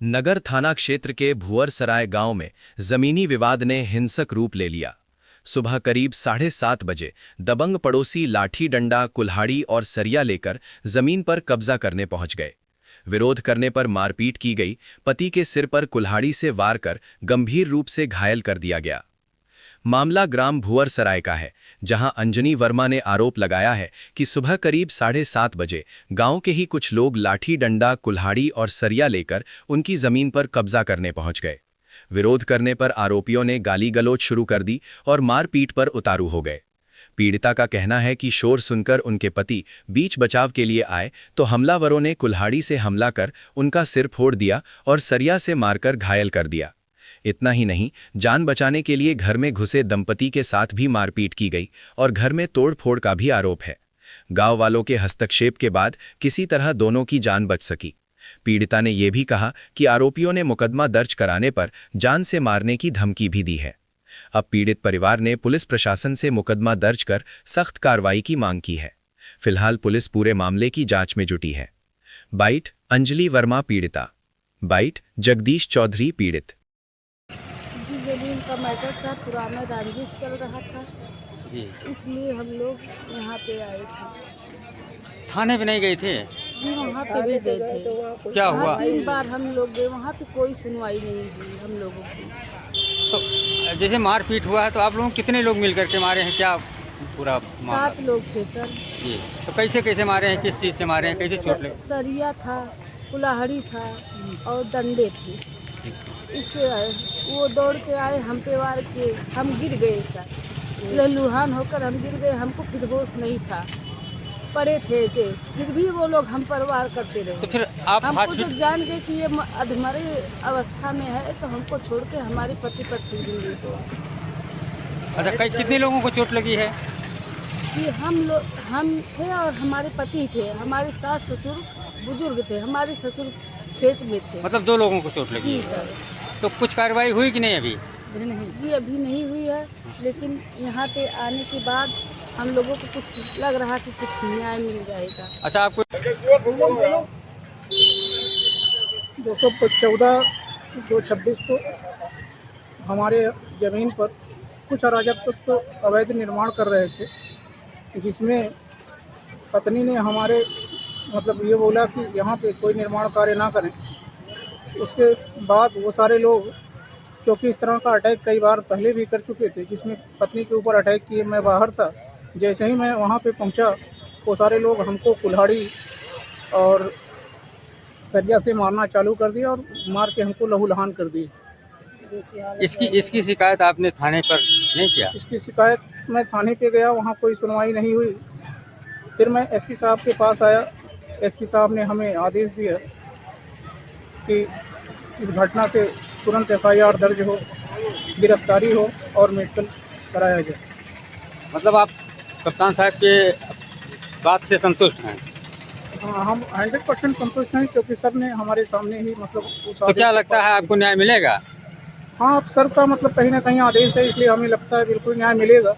नगर थाना क्षेत्र के भुअरसराय गांव में जमीनी विवाद ने हिंसक रूप ले लिया। सुबह करीब 7:30 बजे दबंग पड़ोसी लाठी डंडा, कुल्हाड़ी और सरिया लेकर जमीन पर कब्जा करने पहुंच गए। विरोध करने पर मारपीट की गई। पति के सिर पर कुल्हाड़ी से वार कर गंभीर रूप से घायल कर दिया गया। मामला ग्राम भुअरसराय का है, जहां अंजनी वर्मा ने आरोप लगाया है कि सुबह करीब 7:30 बजे गांव के ही कुछ लोग लाठी डंडा, कुल्हाड़ी और सरिया लेकर उनकी जमीन पर कब्जा करने पहुंच गए। विरोध करने पर आरोपियों ने गाली गलौज शुरू कर दी और मारपीट पर उतारू हो गए। पीड़िता का कहना है कि शोर सुनकर उनके पति बीच बचाव के लिए आए तो हमलावरों ने कुल्हाड़ी से हमला कर उनका सिर फोड़ दिया और सरिया से मारकर घायल कर दिया। इतना ही नहीं, जान बचाने के लिए घर में घुसे दंपति के साथ भी मारपीट की गई और घर में तोड़फोड़ का भी आरोप है। गांव वालों के हस्तक्षेप के बाद किसी तरह दोनों की जान बच सकी। पीड़िता ने यह भी कहा कि आरोपियों ने मुकदमा दर्ज कराने पर जान से मारने की धमकी भी दी है। अब पीड़ित परिवार ने पुलिस प्रशासन से मुकदमा दर्ज कर सख्त कार्रवाई की मांग की है। फिलहाल पुलिस पूरे मामले की जांच में जुटी है। बाइट अंजलि वर्मा पीड़िता। बाइट जगदीश चौधरी पीड़ित। जमीन का मैटर था, पुराना रंजिश चल रहा था जी। इसलिए हम लोग यहाँ पे आए थे। थाने भी नहीं गए थे? जी वहाँ पे भी गए थे। क्या हुआ? 3 बार हम लोग गए, वहाँ पे कोई सुनवाई नहीं हुई हम लोगों की। तो जैसे मारपीट हुआ है तो आप लोग कितने लोग मिलकर के मारे हैं, क्या पूरा 7 लोग थे सर। जी। तो कैसे कैसे मारे हैं, किस चीज़ से मारे हैं, कैसे चोट लगी? सरिया था, कुल्हाड़ी था और डंडे थे। इससे वो दौड़ के आए, हम पे वार किए, हम गिर गए सर। लहलुहान होकर हम गिर गए, हमको फिर होश नहीं था, पड़े थे फिर भी वो लोग हम पर वार करते रहे। तो फिर आप हमको जब जान गए कि ये अधमरे अवस्था में है तो हमको छोड़ के हमारे पति पत्नी जिंदगी को। अच्छा, कितने लोगों को चोट लगी है? कि हम थे और हमारे पति थे, हमारे सास ससुर बुजुर्ग थे, हमारे ससुर खेत में थे। मतलब 2 लोगों को चोट लगी जी है। सर। तो कुछ कार्रवाई हुई कि नहीं अभी? जी अभी नहीं हुई है, लेकिन यहाँ पे आने के बाद हम लोगों को कुछ लग रहा कि कुछ न्याय मिल जाएगा। अच्छा, आपको 214 226 को हमारे ज़मीन पर कुछ अराजक तत्व तो अवैध निर्माण कर रहे थे, जिसमें पत्नी ने हमारे मतलब ये बोला कि यहाँ पे कोई निर्माण कार्य ना करें। उसके बाद वो सारे लोग, क्योंकि इस तरह का अटैक कई बार पहले भी कर चुके थे, जिसमें पत्नी के ऊपर अटैक किए, मैं बाहर था। जैसे ही मैं वहाँ पे पहुँचा, वो सारे लोग हमको कुल्हाड़ी और सरिया से मारना चालू कर दिया और मार के हमको लहूलुहान कर दिए। इसकी शिकायत आपने थाने पर नहीं किया? इसकी शिकायत मैं थाने पे गया, वहाँ कोई सुनवाई नहीं हुई। फिर मैं एसपी साहब के पास आया। एसपी साहब ने हमें आदेश दिया कि इस घटना से तुरंत एफआईआर दर्ज हो, गिरफ्तारी हो और मेडिकल कराया जाए। मतलब आप कप्तान साहब के बात से संतुष्ट हैं? हाँ, हम 100% संतुष्ट हैं, क्योंकि सर ने हमारे सामने ही मतलब उस तो क्या लगता है आपको न्याय मिलेगा? हाँ, अब सर का मतलब कहीं ना कहीं आदेश है, इसलिए हमें लगता है बिल्कुल न्याय मिलेगा।